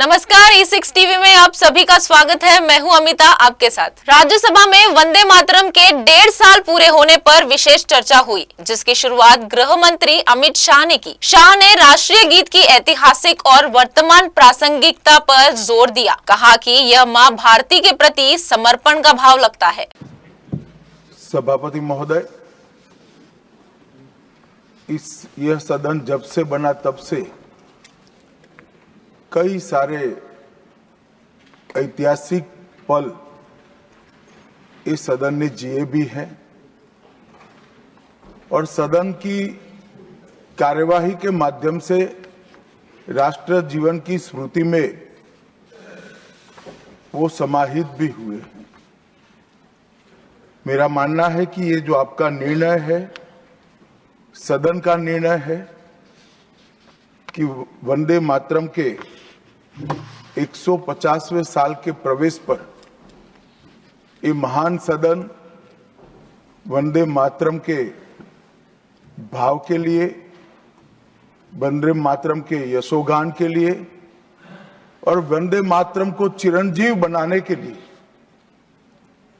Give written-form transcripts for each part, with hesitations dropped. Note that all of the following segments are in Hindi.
नमस्कार, E6 टीवी में आप सभी का स्वागत है। मैं हूं अमिता आपके साथ। राज्यसभा में वंदे मातरम के 1.5 साल पूरे होने पर विशेष चर्चा हुई, जिसकी शुरुआत गृह मंत्री अमित शाह ने की। शाह ने राष्ट्रीय गीत की ऐतिहासिक और वर्तमान प्रासंगिकता पर जोर दिया। कहा कि यह मां भारती के प्रति समर्पण का भाव लगता है। सभापति महोदय, यह सदन जब से बना तब से कई सारे ऐतिहासिक पल इस सदन ने जिए भी हैं और सदन की कार्यवाही के माध्यम से राष्ट्र जीवन की स्मृति में वो समाहित भी हुए हैं। मेरा मानना है कि ये जो आपका निर्णय है, सदन का निर्णय है कि वंदे मातरम के 150वें साल के प्रवेश पर ये महान सदन वंदे मातरम के भाव के लिए, वंदे मातरम के यशोगान के लिए और वंदे मातरम को चिरंजीव बनाने के लिए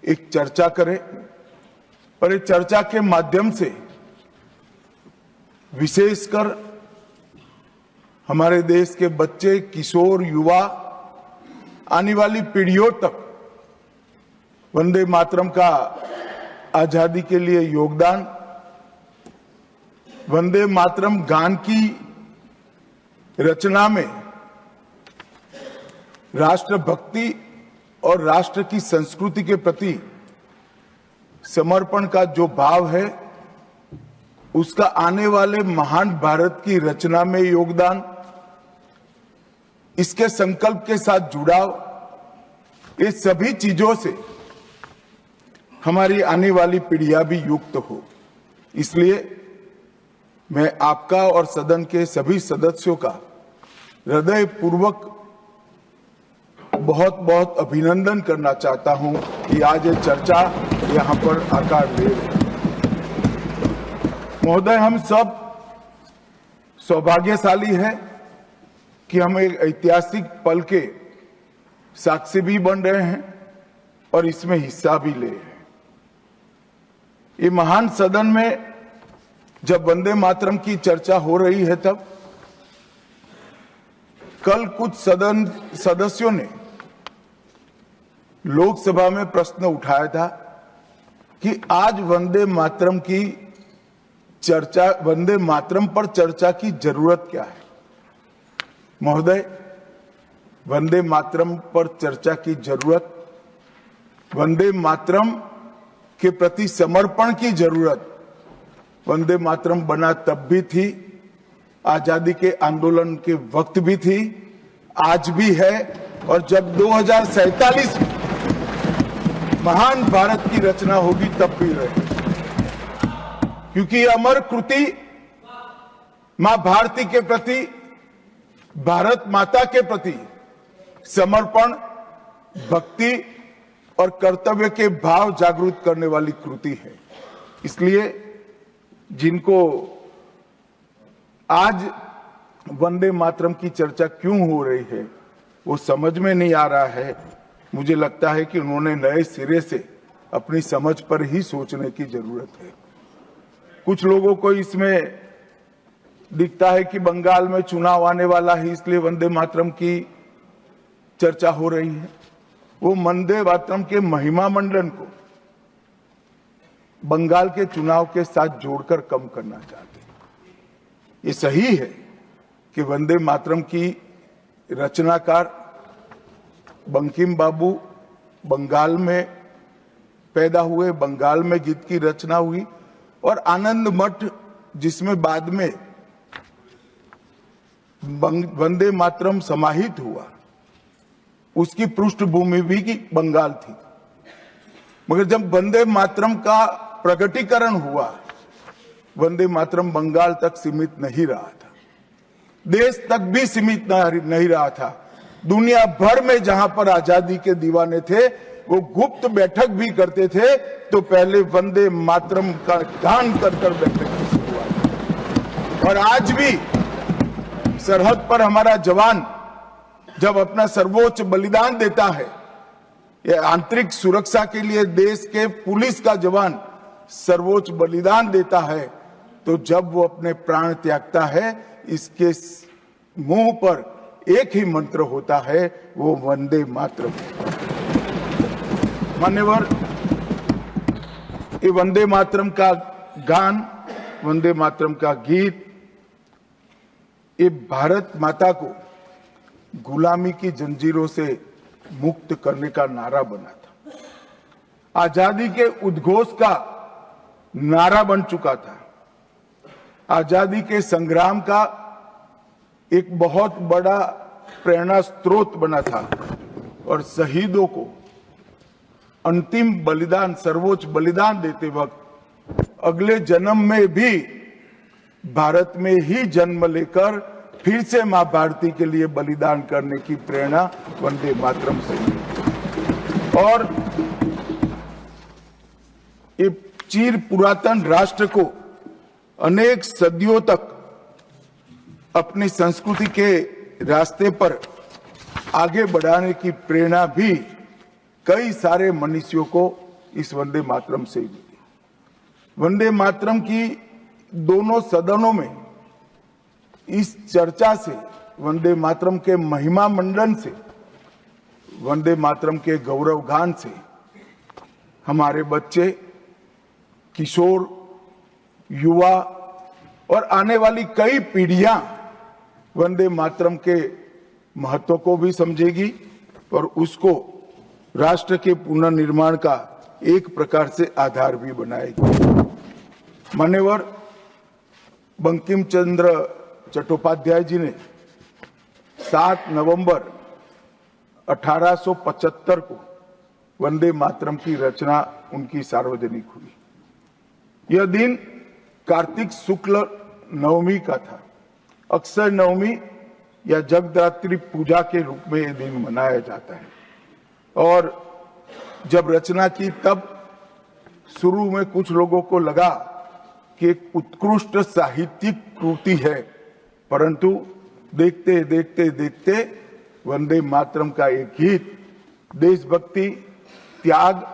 एक चर्चा करे और इस चर्चा के माध्यम से विशेषकर हमारे देश के बच्चे, किशोर, युवा, आने वाली पीढ़ियों तक वंदे मातरम का आजादी के लिए योगदान, वंदे मातरम गान की रचना में राष्ट्रभक्ति और राष्ट्र की संस्कृति के प्रति समर्पण का जो भाव है, उसका आने वाले महान भारत की रचना में योगदान, इसके संकल्प के साथ जुड़ाव, ये सभी चीजों से हमारी आने वाली पीढ़ियां भी युक्त हो। इसलिए मैं आपका और सदन के सभी सदस्यों का हृदय पूर्वक बहुत बहुत अभिनंदन करना चाहता हूं कि आज ये चर्चा यहां पर आकार ले रही है। महोदय, हम सब सौभाग्यशाली हैं कि हम एक ऐतिहासिक पल के साक्षी भी बन रहे हैं और इसमें हिस्सा भी ले रहे हैं। ये महान सदन में जब वंदे मातरम की चर्चा हो रही है, तब कल कुछ सदन सदस्यों ने लोकसभा में प्रश्न उठाया था कि आज वंदे मातरम की चर्चा, वंदे मातरम पर चर्चा की जरूरत क्या है। महोदय, वंदे मातरम पर चर्चा की जरूरत, वंदे मातरम के प्रति समर्पण की जरूरत वंदे मातरम बना तब भी थी, आजादी के आंदोलन के वक्त भी थी, आज भी है और जब 2047 में महान भारत की रचना होगी तब भी रहे, क्योंकि अमर कृति मां भारती के प्रति, भारत माता के प्रति समर्पण, भक्ति और कर्तव्य के भाव जागृत करने वाली कृति है। इसलिए जिनको आज वंदे मातरम की चर्चा क्यों हो रही है वो समझ में नहीं आ रहा है। मुझे लगता है कि उन्होंने नए सिरे से अपनी समझ पर ही सोचने की जरूरत है। कुछ लोगों को इसमें दिखता है कि बंगाल में चुनाव आने वाला है, इसलिए वंदे मातरम की चर्चा हो रही है। वो वंदे मातरम के महिमा मंडन को बंगाल के चुनाव के साथ जोड़कर कम करना चाहते हैं। ये सही है कि वंदे मातरम की रचनाकार बंकिम बाबू बंगाल में पैदा हुए, बंगाल में गीत की रचना हुई और आनंद मठ, जिसमें बाद में वंदे मातरम समाहित हुआ, उसकी पृष्ठभूमि भी की बंगाल थी। मगर जब वंदे मातरम का प्रकटीकरण हुआ, वंदे मातरम बंगाल तक सीमित नहीं रहा था, देश तक भी सीमित नहीं रहा था। दुनिया भर में जहां पर आजादी के दीवाने थे वो गुप्त बैठक भी करते थे, तो पहले वंदे मातरम का गान कर बैठक की शुरुआत। और आज भी सरहद पर हमारा जवान जब अपना सर्वोच्च बलिदान देता है, ये आंतरिक सुरक्षा के लिए देश के पुलिस का जवान सर्वोच्च बलिदान देता है, तो जब वो अपने प्राण त्यागता है, इसके मुंह पर एक ही मंत्र होता है, वो वंदे मातरम। मान्यवर, ये वंदे मातरम का गान, वंदे मातरम का गीत, ये भारत माता को गुलामी की जंजीरों से मुक्त करने का नारा बना था, आजादी के उद्घोष का नारा बन चुका था, आजादी के संग्राम का एक बहुत बड़ा प्रेरणा स्रोत बना था, और शहीदों को अंतिम बलिदान, सर्वोच्च बलिदान देते वक्त अगले जन्म में भी भारत में ही जन्म लेकर फिर से मां भारती के लिए बलिदान करने की प्रेरणा वंदे मातरम से मिली। और ये चिर पुरातन राष्ट्र को अनेक सदियों तक अपनी संस्कृति के रास्ते पर आगे बढ़ाने की प्रेरणा भी कई सारे मनुष्यों को इस वंदे मातरम से मिली। वंदे मातरम की दोनों सदनों में इस चर्चा से, वंदे मातरम के महिमा मंडन से, वंदे मातरम के गौरव गान से हमारे बच्चे, किशोर, युवा और आने वाली कई पीढ़ियां वंदे मातरम के महत्व को भी समझेगी और उसको राष्ट्र के पुनर्निर्माण का एक प्रकार से आधार भी बनाएगी। मान्यवर, बंकिम चंद्र चट्टोपाध्याय जी ने 7 नवंबर 1875 को वंदे मातरम की रचना उनकी सार्वजनिक हुई। यह दिन कार्तिक शुक्ल नवमी का था। अक्षय नवमी या जगदात्री पूजा के रूप में यह दिन मनाया जाता है। और जब रचना की तब शुरू में कुछ लोगों को लगा कि एक उत्कृष्ट साहित्यिक कृति है, परंतु देखते देखते देखते वंदे मातरम का एक गीत देशभक्ति, त्याग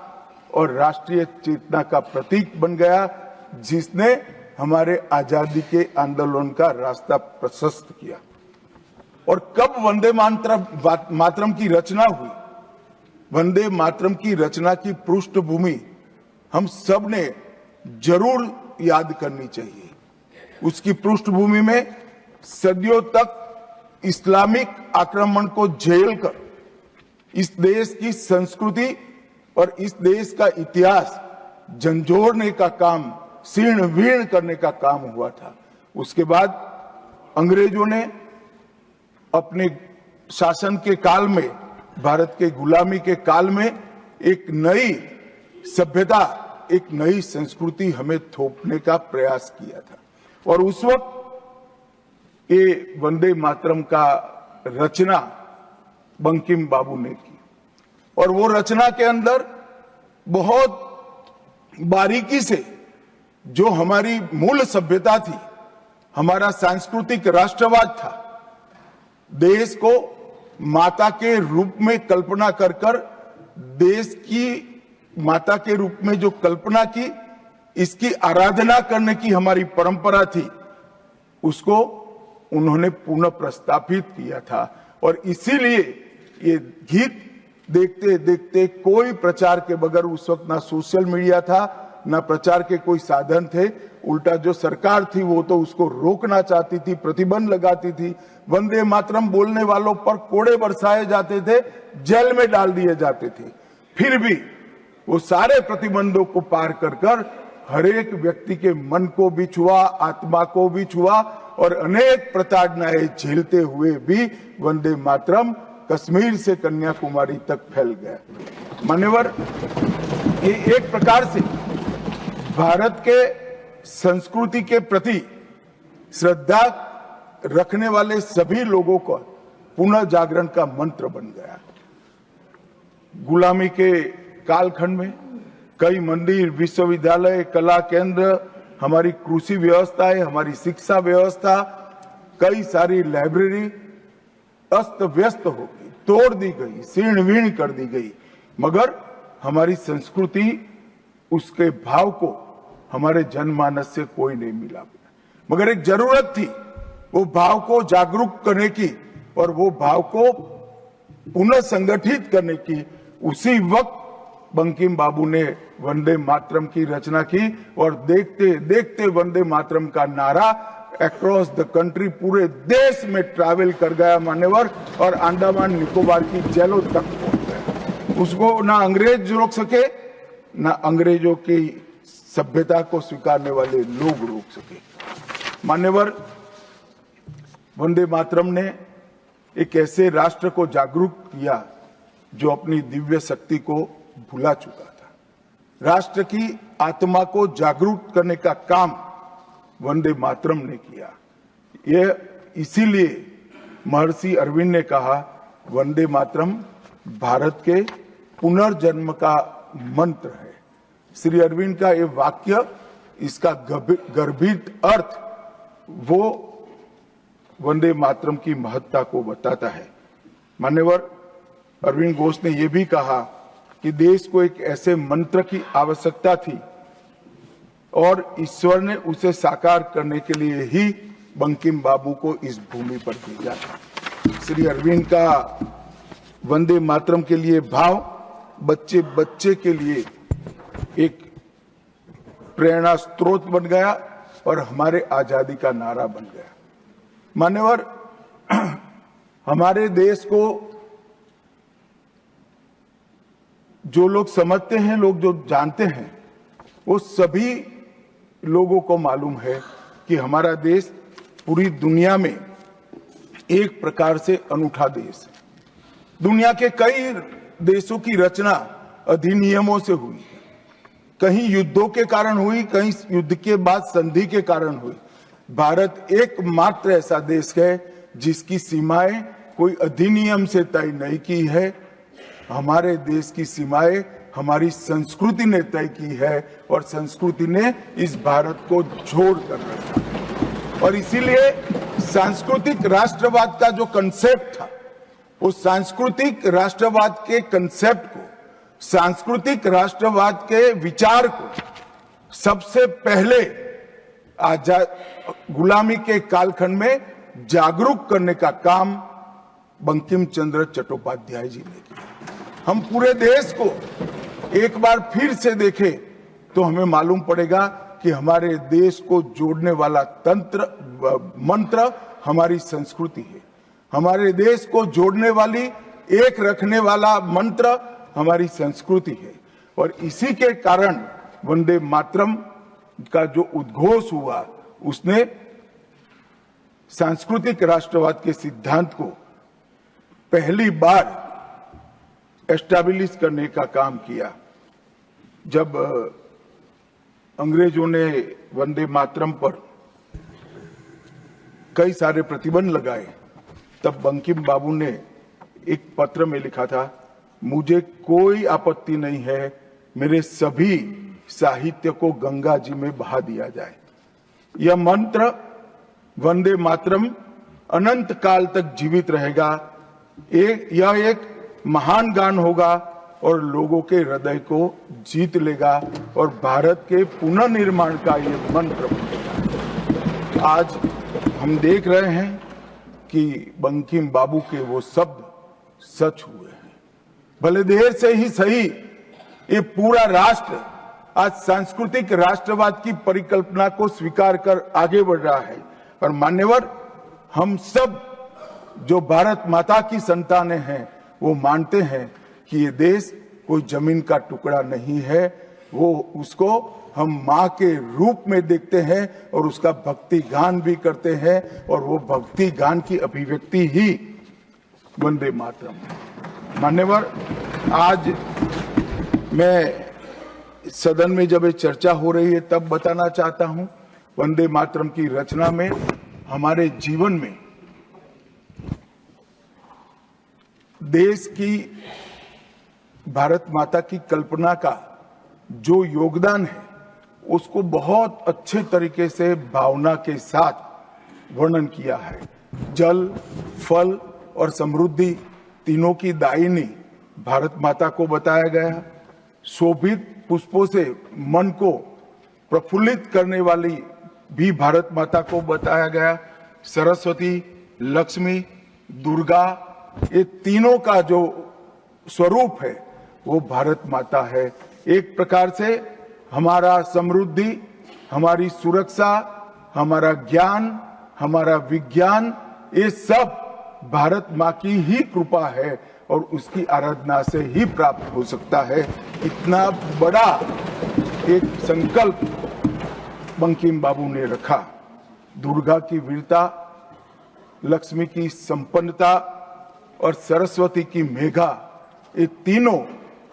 और राष्ट्रीय चेतना का प्रतीक बन गया, जिसने हमारे आजादी के आंदोलन का रास्ता प्रशस्त किया। और कब वंदे मातरम की रचना हुई? वंदे मातरम की रचना की पृष्ठभूमि हम सब ने जरूर याद करनी चाहिए। उसकी पृष्ठभूमि में सदियों तक इस्लामिक आक्रमण को झेलकर इस देश की संस्कृति और इस देश का इतिहास झंझोड़ने का काम, शीर्ण वीर्ण करने का काम हुआ था। उसके बाद अंग्रेजों ने अपने शासन के काल में, भारत के गुलामी के काल में एक नई सभ्यता, एक नई संस्कृति हमें थोपने का प्रयास किया था। और उस वक्त ये वंदे मातरम का रचना बंकिम बाबू ने की, और वो रचना के अंदर बहुत बारीकी से जो हमारी मूल सभ्यता थी, हमारा सांस्कृतिक राष्ट्रवाद था, देश को माता के रूप में कल्पना कर कर, देश की माता के रूप में जो कल्पना की, इसकी आराधना करने की हमारी परंपरा थी, उसको उन्होंने पुनः प्रस्तापित किया था। और इसीलिए ये गीत देखते देखते कोई प्रचार के बगैर, उस वक्त ना सोशल मीडिया था, ना प्रचार के कोई साधन थे, उल्टा जो सरकार थी वो तो उसको रोकना चाहती थी, प्रतिबंध लगाती थी। वंदे मातरम बोलने वालों पर कोड़े बरसाए जाते थे, जेल में डाल दिए जाते थे। फिर भी वो सारे प्रतिबंधों को पार कर कर हर एक व्यक्ति के मन को भी छुआ, आत्मा को भी छुआ, और अनेक प्रताड़नाएं झेलते हुए भी वंदे मातरम कश्मीर से कन्याकुमारी तक फैल गया। मान्यवर, ये एक प्रकार से भारत के संस्कृति के प्रति श्रद्धा रखने वाले सभी लोगों को पुनः जागरण का मंत्र बन गया। गुलामी के कालखंड में कई मंदिर, विश्वविद्यालय, कला केंद्र, हमारी कृषि व्यवस्था है, हमारी शिक्षा व्यवस्था, कई सारी लाइब्रेरी, अस्त व्यस्त हो गई, तोड़ दी गई, शीर्ण वीर्ण कर दी गई, मगर हमारी संस्कृति, उसके भाव को हमारे जनमानस से कोई नहीं मिला। मगर एक जरूरत थी वो भाव को जागरूक करने की और वो भाव को पुनः संगठित करने की। उसी वक्त बंकिम बाबू ने वंदे मातरम की रचना की और देखते देखते वंदे मातरम का नारा अक्रॉस द कंट्री, पूरे देश में ट्रैवल कर गया मान्यवर, और अंडमान निकोबार की जेलों तक पहुंच गया। उसको ना अंग्रेज रोक सके, ना अंग्रेजों की सभ्यता को स्वीकारने वाले लोग रोक सके। मान्यवर, वंदे मातरम ने एक ऐसे राष्ट्र को जागरूक किया जो अपनी दिव्य शक्ति को भुला चुका था। राष्ट्र की आत्मा को जागरूक करने का काम वंदे मातरम ने किया। यह इसीलिए महर्षि अरविंद ने कहा, वंदे मातरम भारत के पुनर्जन्म का मंत्र है। श्री अरविंद का ये वाक्य, इसका गर्भित अर्थ वो वंदे मातरम की महत्ता को बताता है। मान्यवर, अरविंद घोष ने यह भी कहा कि देश को एक ऐसे मंत्र की आवश्यकता थी और ईश्वर ने उसे साकार करने के लिए ही बंकिम बाबू को इस भूमि पर भेजा। श्री अरविंद का वंदे मातरम के लिए भाव बच्चे बच्चे के लिए एक प्रेरणा स्रोत बन गया और हमारे आजादी का नारा बन गया। मान्यवर, हमारे देश को जो लोग समझते हैं, लोग जो जानते हैं, वो सभी लोगों को मालूम है कि हमारा देश पूरी दुनिया में एक प्रकार से अनूठा देश है। दुनिया के कई देशों की रचना अधिनियमों से हुई, कहीं युद्धों के कारण हुई, कहीं युद्ध के बाद संधि के कारण हुई। भारत एकमात्र ऐसा देश है जिसकी सीमाएं कोई अधिनियम से तय नहीं की है। हमारे देश की सीमाएं हमारी संस्कृति ने तय की है और संस्कृति ने इस भारत को जोड़ कर रखा है। और इसीलिए सांस्कृतिक राष्ट्रवाद का जो कंसेप्ट था, उस सांस्कृतिक राष्ट्रवाद के कंसेप्ट को, सांस्कृतिक राष्ट्रवाद के विचार को सबसे पहले गुलामी के कालखंड में जागरूक करने का काम बंकिम चंद्र चट्टोपाध्याय जी ने किया। हम पूरे देश को एक बार फिर से देखें तो हमें मालूम पड़ेगा कि हमारे देश को जोड़ने वाला मंत्र हमारी संस्कृति है। हमारे देश को जोड़ने वाली, एक रखने वाला मंत्र हमारी संस्कृति है। और इसी के कारण वंदे मातरम का जो उद्घोष हुआ, उसने सांस्कृतिक राष्ट्रवाद के सिद्धांत को पहली बार एस्टैब्लिश करने का काम किया। जब अंग्रेजों ने वंदे मातरम पर कई सारे प्रतिबंध लगाए, तब बंकिम बाबू ने एक पत्र में लिखा था, मुझे कोई आपत्ति नहीं है, मेरे सभी साहित्य को गंगा जी में बहा दिया जाए। यह मंत्र वंदे मातरम अनंत काल तक जीवित रहेगा। यह एक महान गान होगा और लोगों के हृदय को जीत लेगा और भारत के पुनर्निर्माण का यह मंत्र बनेगा। आज हम देख रहे हैं कि बंकिम बाबू के वो शब्द सच हुए हैं। भले देर से ही सही, ये पूरा राष्ट्र आज सांस्कृतिक राष्ट्रवाद की परिकल्पना को स्वीकार कर आगे बढ़ रहा है। और मान्यवर, हम सब जो भारत माता की संतानें हैं, वो मानते हैं कि ये देश कोई जमीन का टुकड़ा नहीं है, वो उसको हम माँ के रूप में देखते हैं और उसका भक्ति गान भी करते हैं, और वो भक्ति गान की अभिव्यक्ति ही वंदे मातरम है। मान्यवर, आज मैं सदन में जब ये चर्चा हो रही है तब बताना चाहता हूं, वंदे मातरम की रचना में हमारे जीवन में देश की, भारत माता की कल्पना का जो योगदान है, उसको बहुत अच्छे तरीके से भावना के साथ वर्णन किया है। जल, फल और समृद्धि तीनों की दायिनी भारत माता को बताया गया। शोभित पुष्पों से मन को प्रफुल्लित करने वाली भी भारत माता को बताया गया। सरस्वती, लक्ष्मी, दुर्गा, ये तीनों का जो स्वरूप है वो भारत माता है। एक प्रकार से हमारा समृद्धि, हमारी सुरक्षा, हमारा ज्ञान, हमारा विज्ञान, ये सब भारत माँ की ही कृपा है और उसकी आराधना से ही प्राप्त हो सकता है। इतना बड़ा एक संकल्प बंकिम बाबू ने रखा। दुर्गा की वीरता, लक्ष्मी की संपन्नता और सरस्वती की मेघा, ये तीनों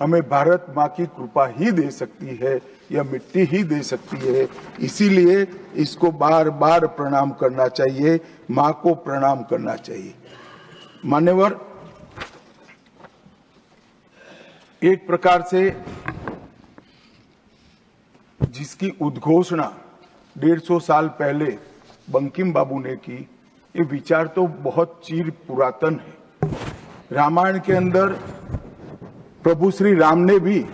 हमें भारत माँ की कृपा ही दे सकती है, यह मिट्टी ही दे सकती है। इसीलिए इसको बार बार प्रणाम करना चाहिए, माँ को प्रणाम करना चाहिए। मान्यवर, एक प्रकार से जिसकी उद्घोषणा 150 साल पहले बंकिम बाबू ने की, ये विचार तो बहुत चिर पुरातन है। रामायण के अंदर प्रभु श्री राम ने भी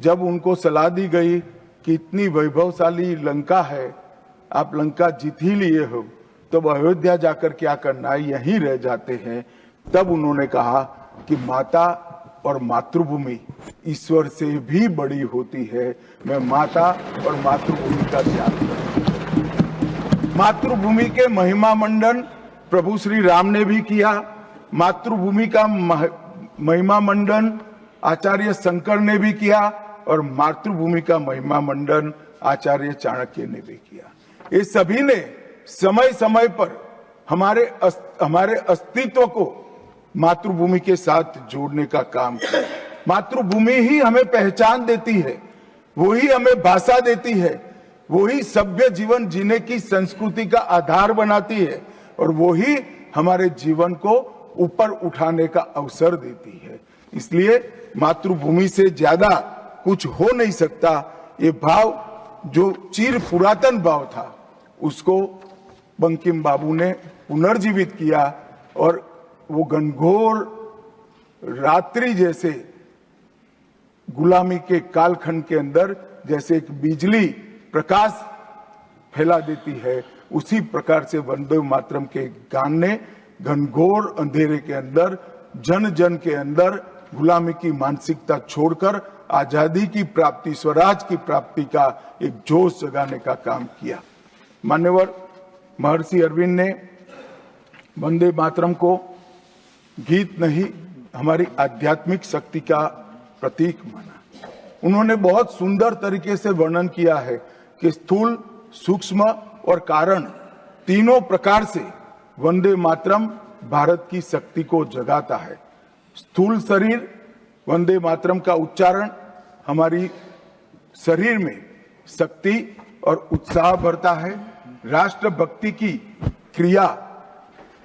जब उनको सलाह दी गई कि इतनी वैभवशाली लंका है, आप लंका जीत ही लिए हो, तब अयोध्या जाकर क्या करना है, यहीं रह जाते हैं। तब उन्होंने कहा कि माता और मातृभूमि ईश्वर से भी बड़ी होती है, मैं माता और मातृभूमि का त्याग करूं। मातृभूमि के महिमा मंडन प्रभु श्री राम ने भी किया। मातृभूमि का महिमा मंडन आचार्य शंकर ने भी किया और मातृभूमि का महिमा मंडन आचार्य चाणक्य ने भी किया। ये सभी ने समय समय पर हमारे अस्तित्व को मातृभूमि के साथ जोड़ने का काम किया। मातृभूमि ही हमें पहचान देती है, वो ही हमें भाषा देती है, वो ही सभ्य जीवन जीने की संस्कृति का आधार बनाती है और वो ही हमारे जीवन को ऊपर उठाने का अवसर देती है। इसलिए मातृभूमि से ज्यादा कुछ हो नहीं सकता। ये भाव जो चिर पुरातन भाव था, उसको बंकिम बाबू ने पुनर्जीवित किया और वो घनघोर रात्रि जैसे गुलामी के कालखंड के अंदर जैसे एक बिजली प्रकाश फैला देती है, उसी प्रकार से वंदे मातरम के गान ने घनघोर अंधेरे के अंदर, जन जन के अंदर गुलामी की मानसिकता छोड़कर आजादी की प्राप्ति, स्वराज की प्राप्ति का एक जोश जगाने का काम किया। मान्यवर, महर्षि अरविंद ने वंदे मातरम को गीत नहीं, हमारी आध्यात्मिक शक्ति का प्रतीक माना। उन्होंने बहुत सुंदर तरीके से वर्णन किया है कि स्थूल, सूक्ष्म और कारण तीनों प्रकार से वंदे मातरम भारत की शक्ति को जगाता है। स्थूल शरीर, वंदे मातरम का उच्चारण हमारी शरीर में शक्ति और उत्साह भरता है। राष्ट्रभक्ति की क्रिया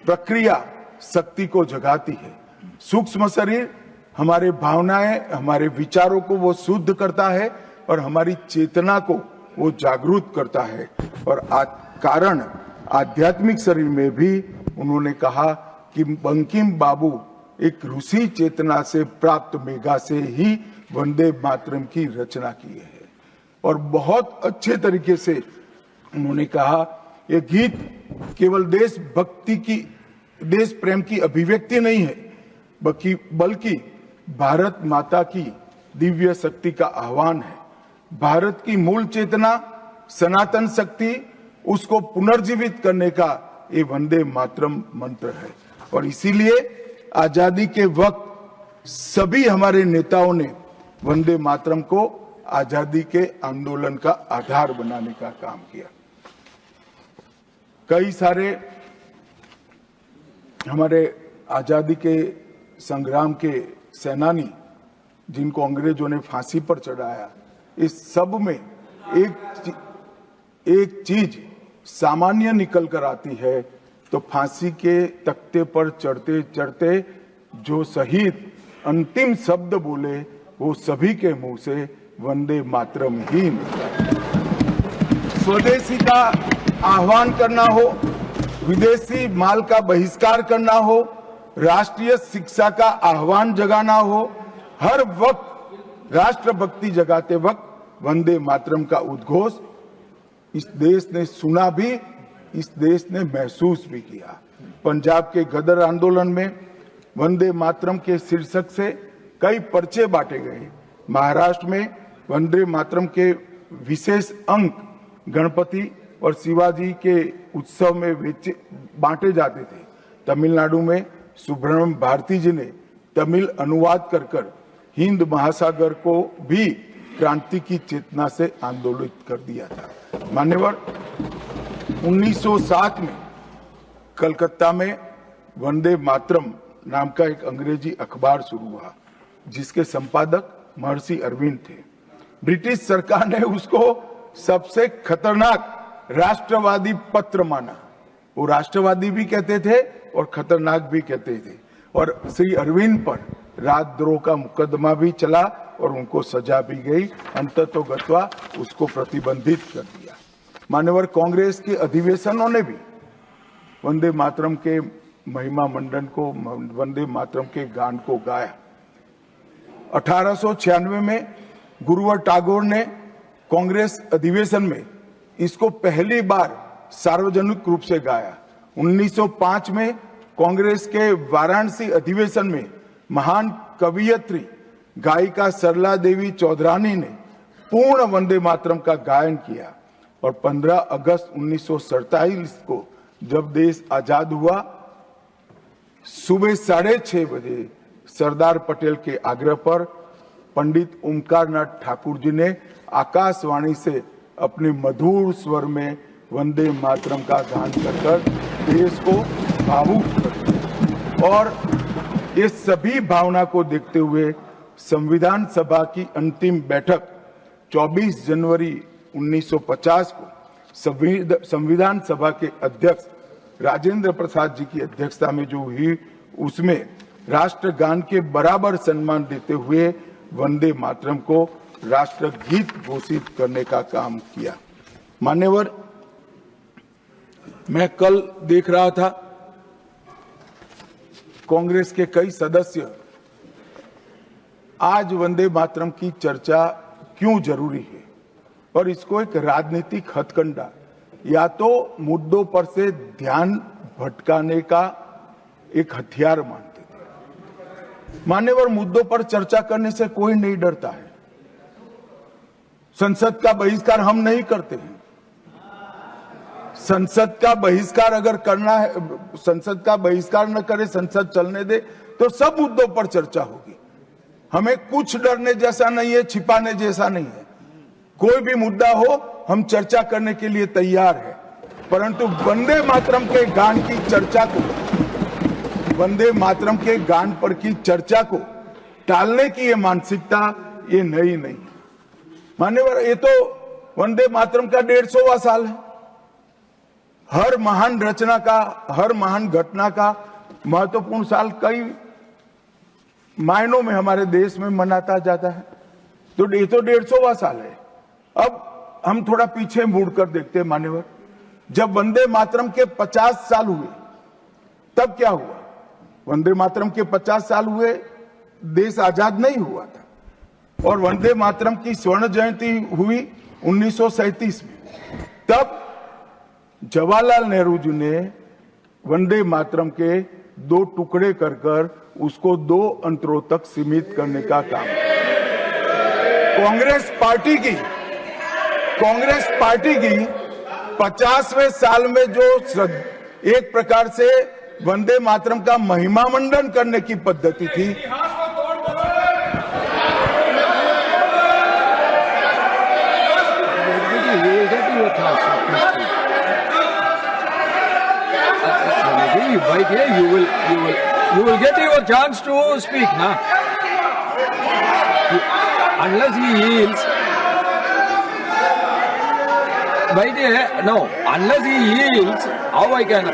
प्रक्रिया शक्ति को जगाती है। सूक्ष्म शरीर हमारे भावनाएं, हमारे विचारों को वो शुद्ध करता है और हमारी चेतना को वो जागरूक करता है। और कारण आध्यात्मिक शरीर में भी उन्होंने कहा कि बंकिम बाबू एक ऋषि चेतना से प्राप्त मेघा से ही वंदे मातरम की रचना की है। और बहुत अच्छे तरीके से उन्होंने कहा, यह गीत केवल देशभक्ति की, देश प्रेम की अभिव्यक्ति नहीं है, बल्कि भारत माता की दिव्य शक्ति का आह्वान है। भारत की मूल चेतना, सनातन शक्ति, उसको पुनर्जीवित करने का ये वंदे मातरम मंत्र है। और इसीलिए आजादी के वक्त सभी हमारे नेताओं ने वंदे मातरम को आजादी के आंदोलन का आधार बनाने का काम किया। कई सारे हमारे आजादी के संग्राम के सेनानी जिनको अंग्रेजों ने फांसी पर चढ़ाया, इस सब में एक चीज सामान्य निकल कर आती है, तो फांसी के तख्ते पर चढ़ते चढ़ते जो शहीद अंतिम शब्द बोले वो सभी के मुंह से वंदे मातरम ही निकला। स्वदेशी का आह्वान करना हो, विदेशी माल का बहिष्कार करना हो, राष्ट्रीय शिक्षा का आह्वान जगाना हो, हर वक्त राष्ट्रभक्ति जगाते वक्त वंदे मातरम का उद्घोष इस देश ने सुना भी, इस देश ने महसूस भी किया। पंजाब के गदर आंदोलन में वंदे मातरम के शीर्षक से कई पर्चे बांटे गए। महाराष्ट्र में वंदे मातरम के विशेष अंक गणपति और शिवाजी के उत्सव में बांटे जाते थे। तमिलनाडु में सुब्रह्मण्यम भारती जी ने तमिल अनुवाद कर हिंद महासागर को भी क्रांति की चेतना से आंदोलित कर दिया था। मान्यवर, 1907 में कलकत्ता में वंदे मातरम नाम का एक अंग्रेजी अखबार शुरू हुआ, जिसके संपादक महर्षि अरविंद थे। ब्रिटिश सरकार ने उसको सबसे खतरनाक राष्ट्रवादी पत्र माना। वो राष्ट्रवादी भी कहते थे और खतरनाक भी कहते थे, और श्री अरविंद पर राजद्रोह का मुकदमा भी चला और उनको सजा भी गई। अंततोगत्वा उसको प्रतिबंधित कर दिया। मान्यवर, कांग्रेस के अधिवेशनों ने भी वंदे मातरम के महिमा मंडन को, वंदे मातरम के गान को गाया। 1896 में गुरुवर टैगोर ने कांग्रेस अधिवेशन में इसको पहली बार सार्वजनिक रूप से गाया। 1905 में कांग्रेस के वाराणसी अधिवेशन में महान कवियत्री गायिका सरला देवी चौधरानी ने पूर्ण वंदे मातरम का गायन किया। और 15 अगस्त 1947 को जब देश आजाद हुआ, सुबह 6:30 बजे सरदार पटेल के आग्रह पर पंडित ओमकार नाथ ठाकुर जी ने आकाशवाणी से अपने मधुर स्वर में वंदे मातरम का गान कर देश को भावुक कर दिया। और ये सभी भावना को देखते हुए संविधान सभा की अंतिम बैठक 24 जनवरी 1950 को संविधान सभा के अध्यक्ष राजेंद्र प्रसाद जी की अध्यक्षता में जो हुई, उसमें राष्ट्रगान के बराबर सम्मान देते हुए वंदे मातरम को राष्ट्रगीत घोषित करने का काम किया। मान्यवर, मैं कल देख रहा था कांग्रेस के कई सदस्य आज वंदे मातरम की चर्चा क्यों जरूरी है और इसको एक राजनीतिक हथकंडा या तो मुद्दों पर से ध्यान भटकाने का एक हथियार मानते थे। मान्यवर, मुद्दों पर चर्चा करने से कोई नहीं डरता है। संसद का बहिष्कार हम नहीं करते हैं। संसद का बहिष्कार अगर करना है, संसद का बहिष्कार न करे, संसद चलने दे, तो सब मुद्दों पर चर्चा होगी। हमें कुछ डरने जैसा नहीं है, छिपाने जैसा नहीं है। कोई भी मुद्दा हो, हम चर्चा करने के लिए तैयार है। परंतु वंदे मातरम के गान की चर्चा को, वंदे मातरम के गान पर की चर्चा को टालने की ये मानसिकता ये नई नहीं। मान्यवर, ये तो वंदे मातरम का 150वां साल है। हर महान रचना का, हर महान घटना का महत्वपूर्ण साल कई मायनों में हमारे देश में मनाता जाता है। तो ये तो 150वां साल है। अब हम थोड़ा पीछे मुड़कर देखते हैं। मान्यवर, जब वंदे मातरम के 50 साल हुए तब क्या हुआ? वंदे मातरम के 50 साल हुए, देश आजाद नहीं हुआ था। और वंदे मातरम की स्वर्ण जयंती हुई 1937 में। तब जवाहरलाल नेहरू जी ने वंदे मातरम के 2 टुकड़े कर उसको 2 अंतरों तक सीमित करने का काम किया। कांग्रेस पार्टी की 50वें साल में जो एक प्रकार से वंदे मातरम का महिमा मंडन करने की पद्धति थी, Right here, you will get your chance to speak, na? Unless he yields, right here, no. Unless he yields, how I can?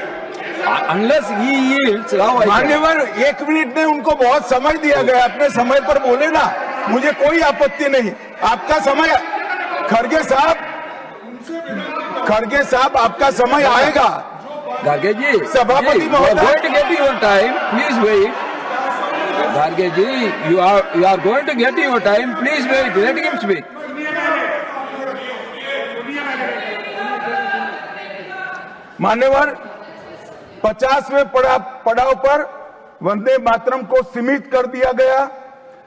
Unless he yields, how I can? मान्यवर, 1 मिनट में उनको बहुत समय दिया गया। अपने समय पर बोले ना, मुझे कोई आपत्ति नहीं। आपका समय, खड़गे साहब, आपका समय आएगा। Garge ji, सभापति you are महोदय, going to get your time. Please wait. Garge ji, you are going to get your time. Please wait. Let him speak. मान्यवर 50वें पड़ाव पर वंदे मातरम को सीमित कर दिया गया।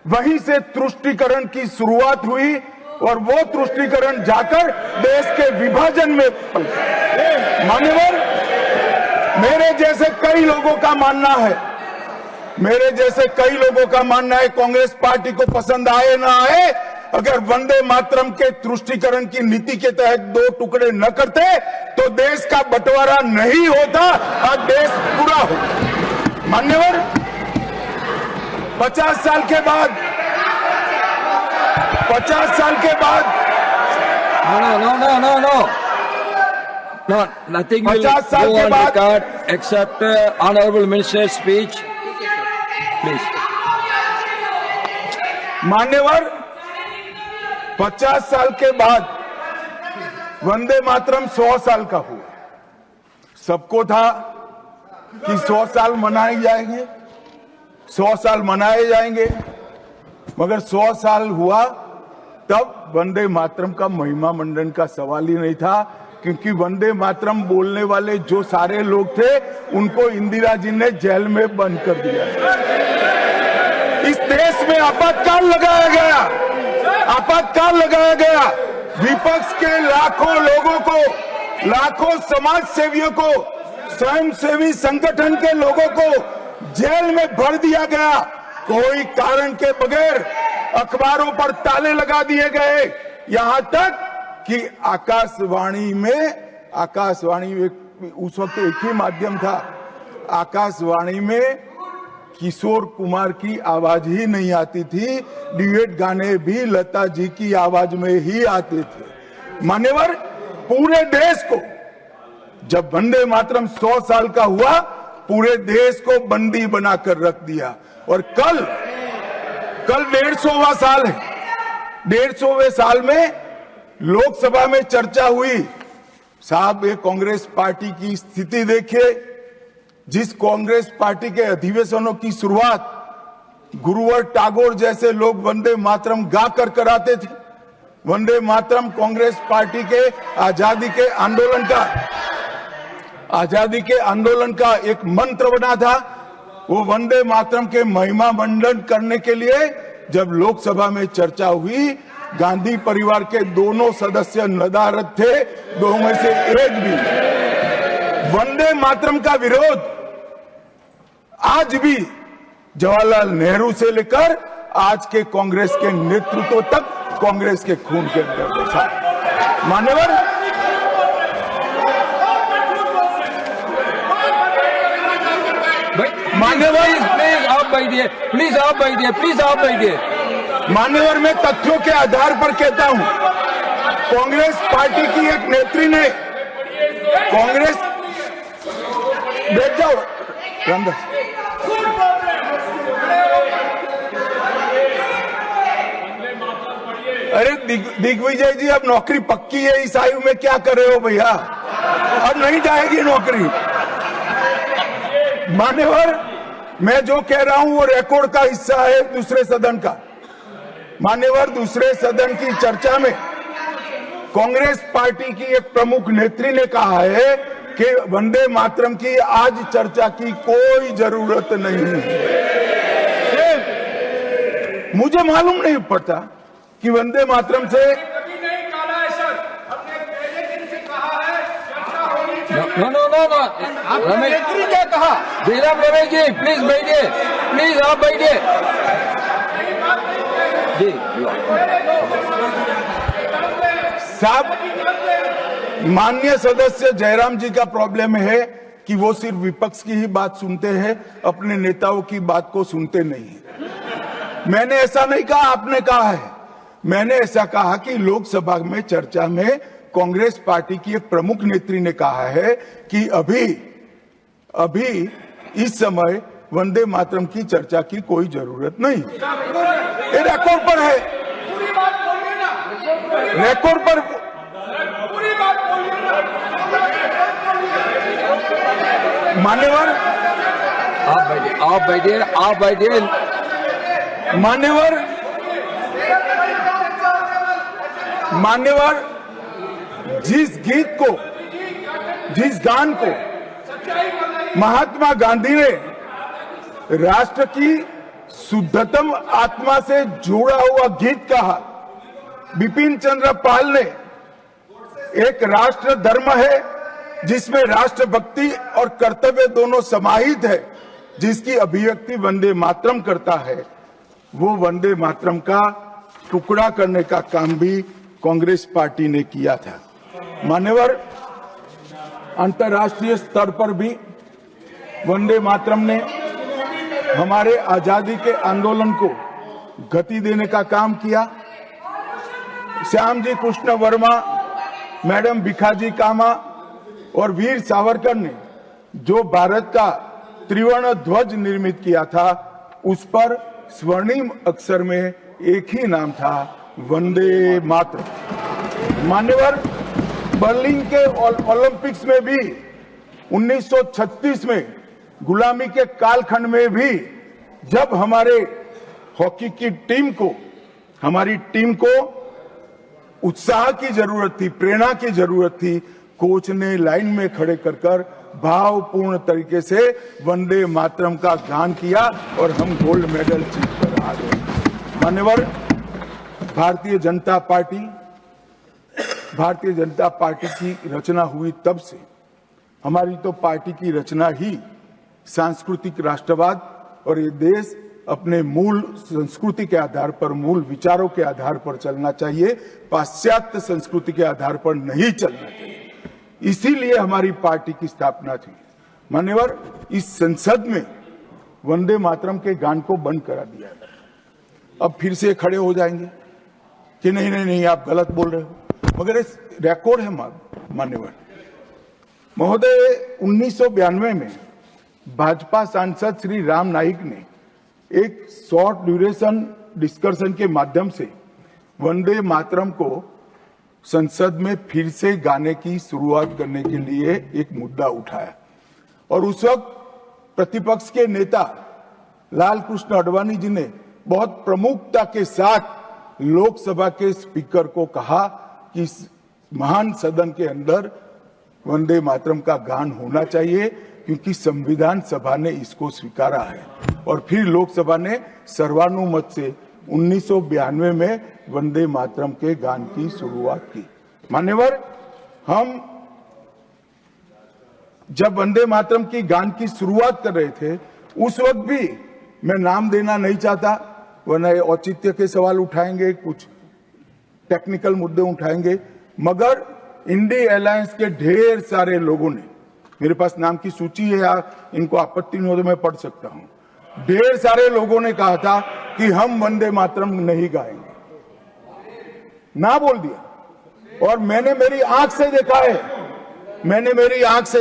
वहीं से तुष्टीकरण की शुरुआत हुई और वो तुष्टीकरण जाकर देश के विभाजन में मान्यवर मेरे जैसे कई लोगों का मानना है कांग्रेस पार्टी को पसंद आए ना आए, अगर वंदे मातरम के तुष्टीकरण की नीति के तहत 2 टुकड़े न करते तो देश का बंटवारा नहीं होता और देश पूरा होता। मान्यवर 50 साल के बाद No, nothing will 50 साल go के on बाद record except honorable minister's speech. Please. मान्यवर 50 साल के बाद वंदे मातरम 100 साल का हुआ। सबको था कि 100 साल मनाए जाएंगे, मगर 100 साल हुआ तब वंदे मातरम का महिमा मंडन का सवाल ही नहीं था, क्योंकि वंदे मातरम बोलने वाले जो सारे लोग थे उनको इंदिरा जी ने जेल में बंद कर दिया। इस देश में आपातकाल लगाया गया। विपक्ष के लाखों लोगों को, लाखों समाज सेवियों को, स्वयंसेवी संगठन के लोगों को जेल में भर दिया गया। कोई कारण के बगैर अखबारों पर ताले लगा दिए गए। यहां तक कि आकाशवाणी में उस वक्त एक ही माध्यम था, आकाशवाणी में किशोर कुमार की आवाज ही नहीं आती थी, ड्यूएट गाने भी लता जी की आवाज में ही आते थे। मान्यवर पूरे देश को जब वंदे मातरम 100 साल का हुआ, पूरे देश को बंदी बनाकर रख दिया। और कल 150वां साल है। 150वें साल में लोकसभा में चर्चा हुई। साहब ये कांग्रेस पार्टी की स्थिति देखिए, जिस कांग्रेस पार्टी के अधिवेशनों की शुरुआत गुरुवर टैगोर जैसे लोग वंदे मातरम गा कर कराते थे। वंदे मातरम कांग्रेस पार्टी के आजादी के आंदोलन का एक मंत्र बना था। वो वंदे मातरम के महिमा मंडन करने के लिए जब लोकसभा में चर्चा हुई, गांधी परिवार के दोनों सदस्य नदारद थे, दो में से एक भी वंदे मातरम का विरोध आज भी जवाहरलाल नेहरू से लेकर आज के कांग्रेस के नेतृत्व तक कांग्रेस के खून के अंदर बसा। मान्यवर प्लीज आप बैठिए। मान्यवर मैं तथ्यों के आधार पर कहता हूं, कांग्रेस पार्टी की एक नेत्री ने कांग्रेस बैठ जाओ रामदास। अरे दिग्विजय जी, अब नौकरी पक्की है इस आयु में, क्या कर रहे हो भैया? अब नहीं जाएगी नौकरी। मान्यवर मैं जो कह रहा हूं वो रिकॉर्ड का हिस्सा है दूसरे सदन का। मान्यवर दूसरे सदन की चर्चा में कांग्रेस पार्टी की एक प्रमुख नेत्री ने कहा है कि वंदे मातरम की आज चर्चा की कोई जरूरत नहीं है। मुझे मालूम नहीं पड़ता कि वंदे मातरम से नो रमेश क्या कहा? जयराम रमेश जी प्लीज बैठिए, प्लीज आप बैठिए जी। साहब माननीय सदस्य जयराम जी का प्रॉब्लम है कि वो सिर्फ विपक्ष की ही बात सुनते हैं, अपने नेताओं की बात को सुनते नहीं है। मैंने ऐसा नहीं कहा, आपने कहा है। मैंने ऐसा कहा कि लोकसभा में चर्चा में कांग्रेस पार्टी की एक प्रमुख नेत्री ने कहा है कि अभी इस समय वंदे मातरम की चर्चा की कोई जरूरत नहीं। ये रिकॉर्ड पर है, रिकॉर्ड पर। मान्यवर, आप बैठिए। मान्यवर, जिस गीत को, जिस गान को महात्मा गांधी ने राष्ट्र की शुद्धतम आत्मा से जुड़ा हुआ गीत कहा, बिपिन चंद्र पाल ने एक राष्ट्र धर्म है जिसमें राष्ट्रभक्ति और कर्तव्य दोनों समाहित है, जिसकी अभिव्यक्ति वंदे मातरम करता है, वो वंदे मातरम का टुकड़ा करने का काम भी कांग्रेस पार्टी ने किया था। मान्यवर, अंतर्राष्ट्रीय स्तर पर भी वंदे मातरम ने हमारे आजादी के आंदोलन को गति देने का काम किया। श्यामजी कृष्ण वर्मा, मैडम भिखाजी कामा और वीर सावरकर ने जो भारत का त्रिवर्ण ध्वज निर्मित किया था, उस पर स्वर्णिम अक्षर में एक ही नाम था, वंदे मातरम। मान्यवर, बर्लिन के ओलंपिक्स में भी 1936 में गुलामी के कालखंड में भी जब हमारे हॉकी की हमारी टीम को उत्साह की जरूरत थी, प्रेरणा की जरूरत थी, कोच ने लाइन में खड़े कर भावपूर्ण तरीके से वंदे मातरम का गान किया और हम गोल्ड मेडल जीत कर आ गए। मान्यवर, भारतीय जनता पार्टी की रचना हुई तब से हमारी तो पार्टी की रचना ही सांस्कृतिक राष्ट्रवाद और ये देश अपने मूल संस्कृति के आधार पर, मूल विचारों के आधार पर चलना चाहिए, पाश्चात्य संस्कृति के आधार पर नहीं चलना चाहिए। इसीलिए हमारी पार्टी की स्थापना थी। मान्यवर, इस संसद में वंदे मातरम के गान को बंद करा दिया गया। अब फिर से खड़े हो जाएंगे कि नहीं आप गलत बोल रहे हो, मगर इस रिकॉर्ड है मान्यवर महोदय। 1992 में भाजपा सांसद श्री राम नाईक ने एक शॉर्ट ड्यूरेशन डिस्कशन के माध्यम से वंदे मातरम को संसद में फिर से गाने की शुरुआत करने के लिए एक मुद्दा उठाया और उस वक्त प्रतिपक्ष के नेता लाल कृष्ण आडवाणी जी ने बहुत प्रमुखता के साथ लोकसभा के स्पीकर को कहा कि इस महान सदन के अंदर वंदे मातरम का गान होना चाहिए, क्योंकि संविधान सभा ने इसको स्वीकारा है। और फिर लोकसभा ने सर्वानुमत से 1992 में वंदे मातरम के गान की शुरुआत की। मान्यवर, हम जब वंदे मातरम की गान की शुरुआत कर रहे थे, उस वक्त भी मैं नाम देना नहीं चाहता, वरना औचित्य के सवाल उठाएंगे, कुछ टेक्निकल मुद्दे उठाएंगे, मगर इंडी अलायंस के ढेर सारे लोगों ने, मेरे पास नाम की सूची है, इनको आपत्ति नहीं हो तो मैं पढ़ सकता हूं, ढेर सारे लोगों ने कहा था कि हम वंदे मातरम नहीं गाएंगे, ना बोल दिया। और मैंने मेरी आंख से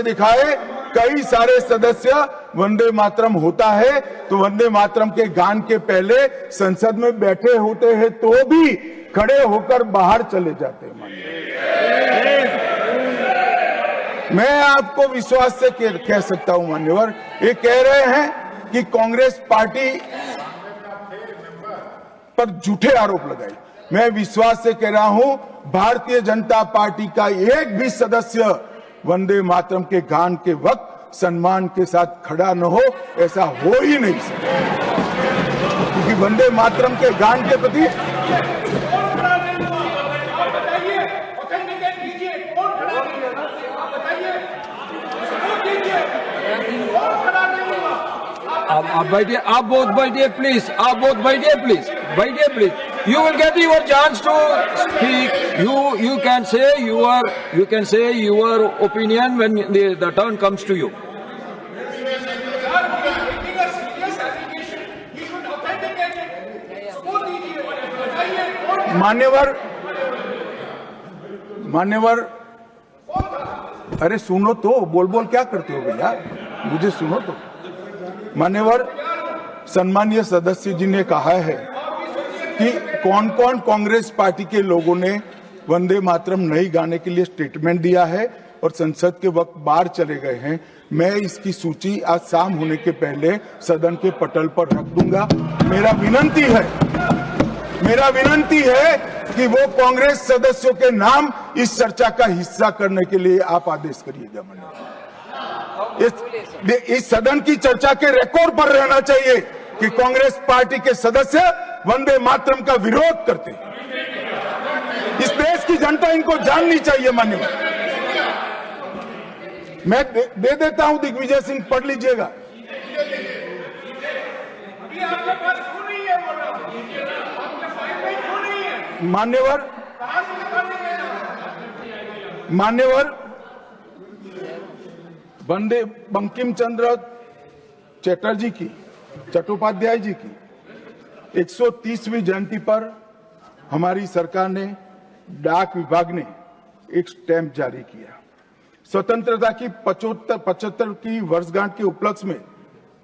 देखा है, कई सारे सदस्य वंदे मातरम होता है तो वंदे मातरम के गान के पहले संसद में बैठे होते हैं तो भी खड़े होकर बाहर चले जाते हैं। मैं आपको विश्वास से कह सकता हूं मान्यवर, ये कह रहे हैं कि कांग्रेस पार्टी पर झूठे आरोप लगाए। मैं विश्वास से कह रहा हूं, भारतीय जनता पार्टी का एक भी सदस्य वंदे मातरम के गान के वक्त सम्मान के साथ खड़ा न हो, ऐसा हो ही नहीं सकता, क्योंकि वंदे मातरम के गान के प्रति आप बैठिए, आप बोथ बैठिए please, you will get your chance to speak. You can say your opinion when the turn comes to you. मान्यवर, अरे सुनो तो, बोल क्या करते हो भैया, मुझे सुनो तो। मान्यवर, सम्मानीय सदस्य जी ने कहा है कि कौन कौन कांग्रेस पार्टी के लोगों ने वंदे मातरम नहीं गाने के लिए स्टेटमेंट दिया है, और संसद के वक्त बाहर चले गए हैं, मैं इसकी सूची आज शाम होने के पहले सदन के पटल पर रख दूंगा। मेरा विनंती है कि वो कांग्रेस सदस्यों के नाम इस चर्चा का हिस्सा करने के लिए आप आदेश करिएगा। इस सदन की चर्चा के रिकॉर्ड पर रहना चाहिए कि कांग्रेस पार्टी के सदस्य वंदे मातरम का विरोध करते हैं। इस देश की जनता इनको जाननी चाहिए। मान्यवर, मैं दे देता हूं, दिग्विजय सिंह पढ़ लीजिएगा। मान्यवर, वंदे बंकिम चंद्र चटर्जी की, चट्टोपाध्याय जी की 130वीं जयंती पर हमारी सरकार ने, डाक विभाग ने एक स्टैंप जारी किया। स्वतंत्रता की 75 की वर्षगांठ के उपलक्ष्य में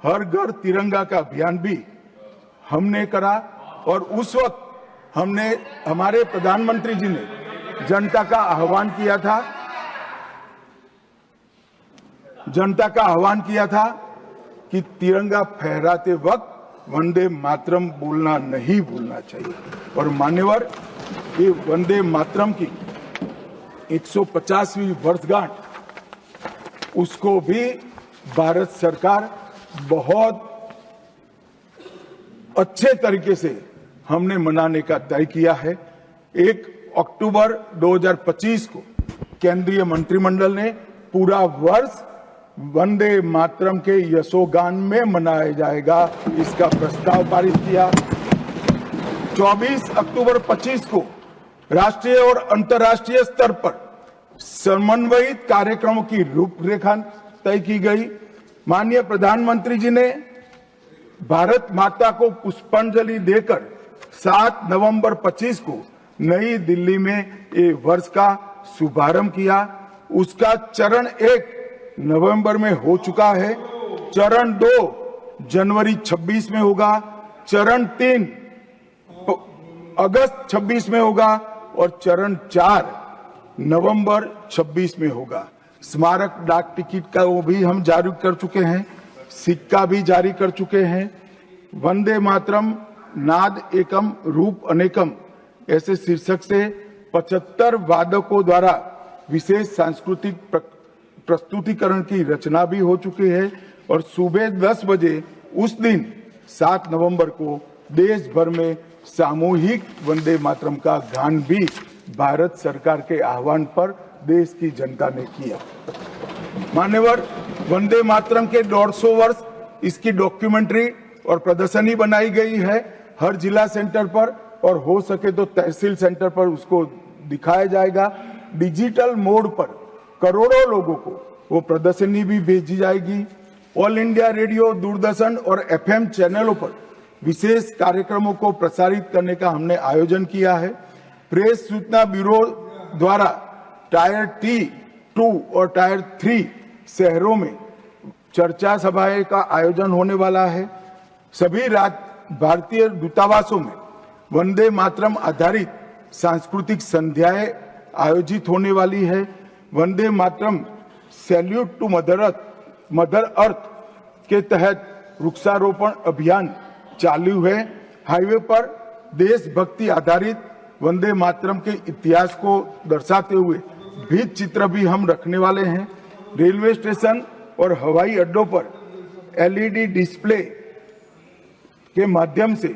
हर घर तिरंगा का अभियान भी हमने करा और उस वक्त हमारे प्रधानमंत्री जी ने जनता का आह्वान किया था कि तिरंगा फहराते वक्त वंदे मातरम बोलना नहीं भूलना चाहिए। और मान्यवर, ये वंदे मातरम की 150वीं वर्षगांठ, उसको भी भारत सरकार बहुत अच्छे तरीके से हमने मनाने का तय किया है। 1 अक्टूबर 2025 को केंद्रीय मंत्रिमंडल ने पूरा वर्ष वंदे मातरम के यशोगान में मनाया जाएगा, इसका प्रस्ताव पारित किया। 24 अक्टूबर 25 को राष्ट्रीय और अंतर्राष्ट्रीय स्तर पर समन्वयित कार्यक्रमों की रूपरेखा तय की गई। माननीय प्रधानमंत्री जी ने भारत माता को पुष्पांजलि देकर 7 नवंबर 25 को नई दिल्ली में ये वर्ष का शुभारंभ किया। उसका चरण 1 नवंबर में हो चुका है, चरण 2 जनवरी 26 में होगा, चरण 3 अगस्त 26 में होगा और चरण 4 नवंबर 26 में होगा। स्मारक डाक टिकट का वो भी हम जारी कर चुके हैं, सिक्का भी जारी कर चुके हैं। वंदे मातरम नाद एकम रूप अनेकम ऐसे शीर्षक से 75 वादकों द्वारा विशेष सांस्कृतिक प्रस्तुतिकरण की रचना भी हो चुकी है और सुबह 10 बजे उस दिन 7 नवंबर को देश भर में सामूहिक वंदे मातरम का गान भी भारत सरकार के आह्वान पर देश की जनता ने किया। मान्यवर, वंदे मातरम के 150 वर्ष, इसकी डॉक्यूमेंट्री और प्रदर्शनी बनाई गई है हर जिला सेंटर पर और हो सके तो तहसील सेंटर पर उसको दिखाया जाएगा। डिजिटल मोड पर करोड़ों लोगों को वो प्रदर्शनी भी भेजी जाएगी। ऑल इंडिया रेडियो, दूरदर्शन और FM चैनलों पर विशेष कार्यक्रमों को प्रसारित करने का हमने आयोजन किया है। प्रेस सूचना ब्यूरो द्वारा टायर T2 और टायर 3 शहरों में चर्चा सभाएं का आयोजन होने वाला है। सभी भारतीय दूतावासों में वंदे मातरम आधारित सांस्कृतिक संध्याएं आयोजित होने वाली है। Vande Mataram salute to mother earth के तहत वृक्षारोपण अभियान चालू है। हाईवे पर देशभक्ति आधारित वंदे मातरम के इतिहास को दर्शाते हुए भित्ति चित्र भी हम रखने वाले हैं। रेलवे स्टेशन और हवाई अड्डों पर LED डिस्प्ले के माध्यम से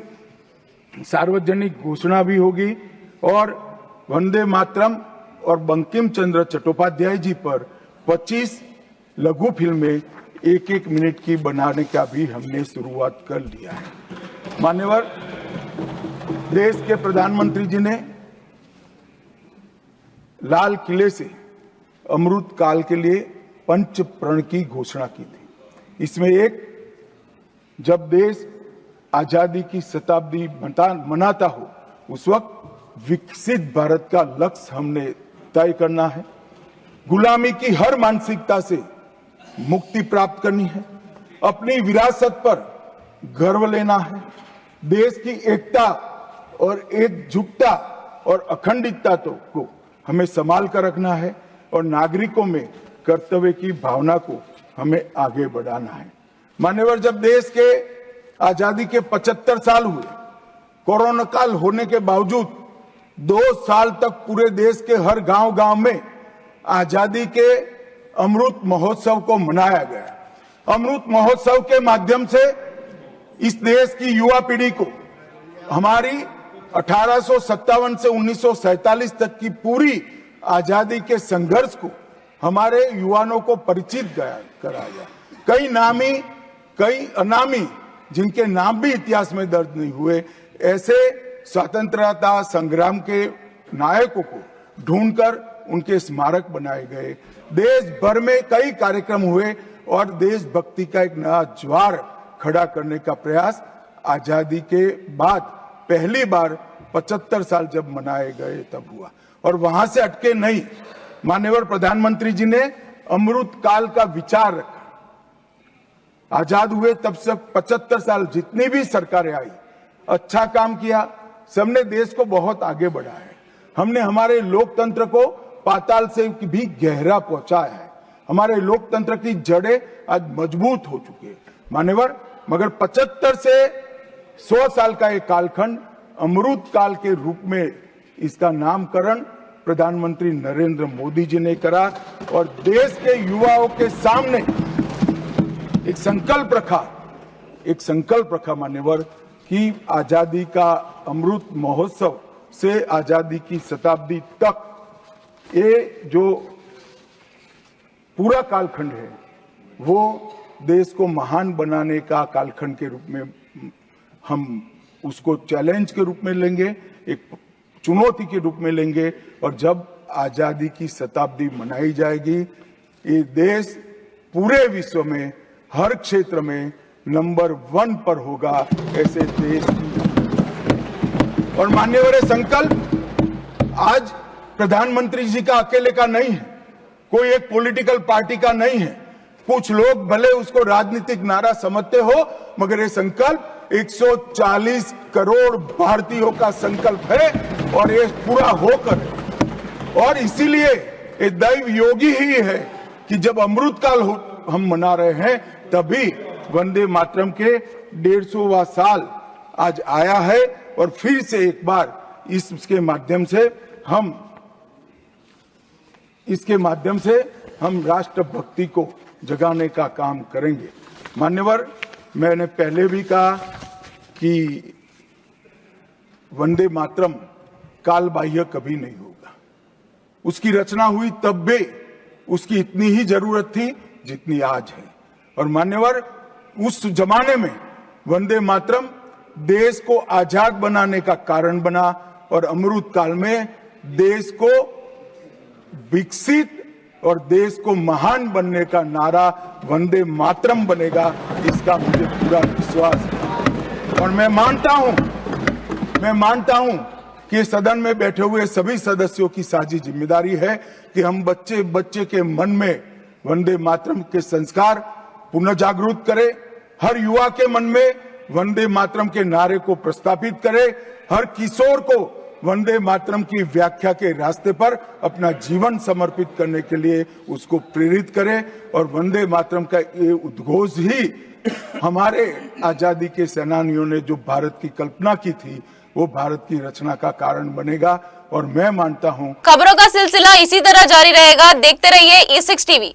सार्वजनिक घोषणा भी होगी और वंदे मातरम और बंकिम चंद्र चट्टोपाध्याय जी पर 25 लघु फिल्में 1-1 मिनट की बनाने का भी हमने शुरुआत कर लिया है। मान्यवर, देश के प्रधानमंत्री जी ने लाल किले से अमृत काल के लिए पंच प्रण की घोषणा की थी। इसमें एक, जब देश आजादी की शताब्दी मनाता हो उस वक्त विकसित भारत का लक्ष्य हमने तय करना है। गुलामी की हर मानसिकता से मुक्ति प्राप्त करनी है। अपनी विरासत पर गर्व लेना है। देश की एकता और एकजुटता और अखंडितता को हमें संभाल कर रखना है और नागरिकों में कर्तव्य की भावना को हमें आगे बढ़ाना है। मान्यवर, जब देश के आजादी के 75 साल हुए, कोरोना काल होने के बावजूद 2 साल तक पूरे देश के हर गांव-गांव में आजादी के अमृत महोत्सव को मनाया गया। अमृत महोत्सव के माध्यम से इस देश की युवा पीढ़ी को हमारी 1857 से 1947 तक की पूरी आजादी के संघर्ष को हमारे युवाओं को परिचित कराया। कई नामी, कई अनामी, जिनके नाम भी इतिहास में दर्ज नहीं हुए, ऐसे स्वतंत्रता संग्राम के नायकों को ढूंढकर उनके स्मारक बनाए गए। देश भर में कई कार्यक्रम हुए और देशभक्ति का एक नया ज्वार खड़ा करने का प्रयास आजादी के बाद पहली बार 75 साल जब मनाए गए तब हुआ। और वहां से अटके नहीं, माननीय प्रधानमंत्री जी ने अमृत काल का विचार रखा। आजाद हुए तब से 75 साल जितनी भी सरकारें आई, अच्छा काम किया, सबने देश को बहुत आगे बढ़ाया है। हमने हमारे लोकतंत्र को पाताल से भी गहरा पहुंचाया है। हमारे लोकतंत्र की जड़ें आज मजबूत हो चुकी है मान्यवर। मगर 75 से 100 साल का एक कालखंड अमृत काल के रूप में इसका नामकरण प्रधानमंत्री नरेंद्र मोदी जी ने करा और देश के युवाओं के सामने एक संकल्प रखा मान्यवर कि आजादी का अमृत महोत्सव से आजादी की शताब्दी तक ये जो पूरा कालखंड है वो देश को महान बनाने का कालखंड के रूप में हम उसको चैलेंज के रूप में लेंगे, एक चुनौती के रूप में लेंगे। और जब आजादी की शताब्दी मनाई जाएगी, ये देश पूरे विश्व में हर क्षेत्र में नंबर 1 पर होगा। ऐसे देश और मान्यवर संकल्प आज प्रधानमंत्री जी का अकेले का नहीं है, कोई एक पॉलिटिकल पार्टी का नहीं है। कुछ लोग भले उसको राजनीतिक नारा समझते हो, मगर ये संकल्प 140 करोड़ भारतीयों का संकल्प है और ये पूरा होकर। और इसीलिए ये दैव योगी ही है कि जब अमृत काल हम मना रहे हैं, तभी वंदे मातरम के 150वां साल आज आया है। और फिर से एक बार इसके माध्यम से हम राष्ट्रभक्ति को जगाने का काम करेंगे। मान्यवर, मैंने पहले भी कहा कि वंदे मातरम काल बाह्य कभी नहीं होगा। उसकी रचना हुई तब भी उसकी इतनी ही जरूरत थी जितनी आज है। और मान्यवर, उस जमाने में वंदे मातरम देश को आजाद बनाने का कारण बना और अमृत काल में देश को विकसित और देश को महान बनने का नारा वंदे मातरम बनेगा, इसका मुझे पूरा विश्वास है। और मैं मानता हूं कि सदन में बैठे हुए सभी सदस्यों की साझी जिम्मेदारी है कि हम बच्चे बच्चे के मन में वंदे मातरम के संस्कार पुनः जागृत करें, हर युवा के मन में वंदे मातरम के नारे को प्रस्थापित करें, हर किशोर को वंदे मातरम की व्याख्या के रास्ते पर अपना जीवन समर्पित करने के लिए उसको प्रेरित करें। और वंदे मातरम का ये उद्घोष ही हमारे आजादी के सेनानियों ने जो भारत की कल्पना की थी, वो भारत की रचना का कारण बनेगा। और मैं मानता हूं खबरों का सिलसिला इसी तरह जारी रहेगा। देखते रहिए E6 टीवी।